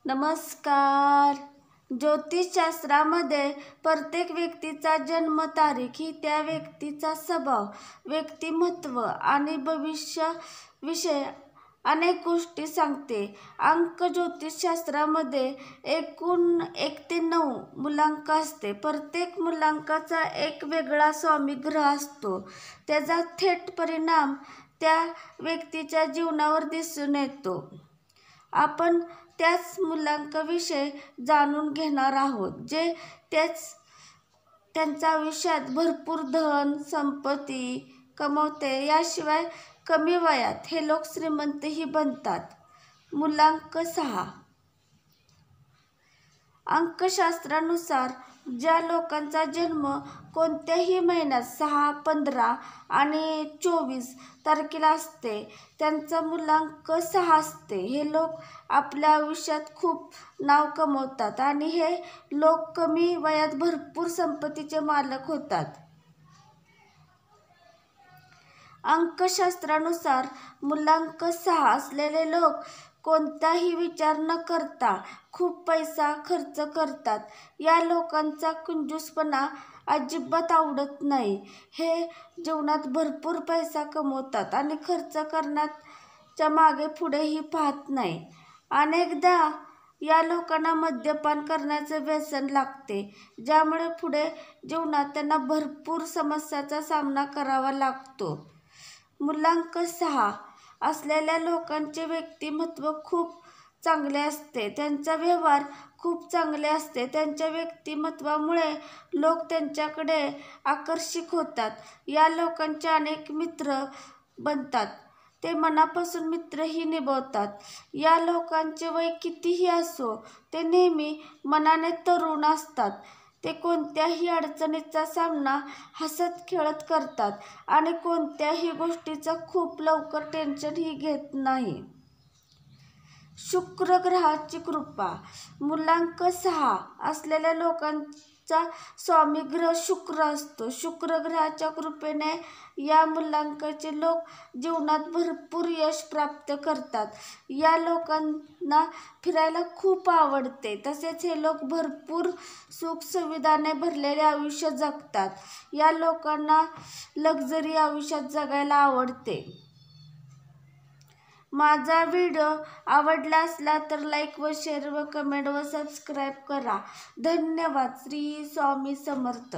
नमस्कार. ज्योतिषशास्त्रामध्ये प्रत्येक व्यक्तीचा जन्मतारीख ही त्या व्यक्तीचा स्वभाव, व्यक्तिमत्व आणि भविष्याविषयी अनेक गोष्टी सांगते. अंक ज्योतिषशास्त्रामध्ये एकूण 1 ते 9 मूलांक असते. प्रत्येक मूलांकाचा एक वेगळा स्वामी ग्रह असतो. त्याचा थेट परिणाम त्या व्यक्तीच्या जीवनावर दिसून येतो. आपण त्याच मूलांकाविषयी जाणून घेणार आहोत, जे त्यांच्या आयुष्यात भरपूर धन संपत्ती कमवते. याशिवाय कमी वयात हे लोक श्रीमंतही बनतात. मूलांक 6. अंकशास्त्रानुसार ज्या लोकांचा जन्म कोणत्याही महिन्यात 6, 15 आणि 24 तारखेला असते त्यांचा मूलांक 6 असते. हे लोक आपल्या आयुष्यात खूप नाव कमवतात आणि हे लोक कमी वयात भरपूर संपत्तीचे मालक होतात. अंकशास्त्रानुसार मूलांक 6 असलेले लोक कोणताही विचार न करता खूप पैसा खर्च करतात. या लोकांचा कंजूसपणा अजिबात आवडत नाही. हे जीवनात भरपूर पैसा कमवतात आणि खर्च करण्याच्या मागे पुढेही पाहत नाही. अनेकदा या लोकांना मद्यपान करण्याचे व्यसन लागते, ज्यामुळे पुढे जीवनात त्यांना भरपूर समस्यांचा सामना करावा लागतो. मूलांक 6 असलेल्या लोकांचे व्यक्तिमत्व खूप चांगले असते. त्यांचा व्यवहार खूप चांगले असते. त्यांच्या व्यक्तिमत्वामुळे लोक त्यांच्याकडे आकर्षित होतात. या लोकांचे अनेक मित्र बनतात. ते मनापासून मित्रही निभावतात. या लोकांचे वय कितीही असो, ते नेहमी मनाने तरुण असतात. ते कोणत्याही अडचणीचा सामना हसत खेळत करतात आणि कोणत्याही गोष्टीचं खूप लवकर टेन्शनही घेत नाही. शुक्र ग्रहाची कृपा. मूलांक 6 असलेल्या लोकांचा स्वामी ग्रह शुक्र असतो. शुक्र ग्रहाच्या कृपेने या मूलांकाचे लोक जीवनात भरपूर यश प्राप्त करतात. या लोकांना फिरायला खूप आवडते. तसेच हे लोक भरपूर सुखसुविधाने भरलेले आयुष्य जगतात. या लोकांना लक्झरी आयुष्यात जगायला आवडते. माझा व्हिडिओ आवडला असला तर लाईक व शेअर व कमेंट व सबस्क्राईब करा. धन्यवाद. श्री स्वामी समर्थ.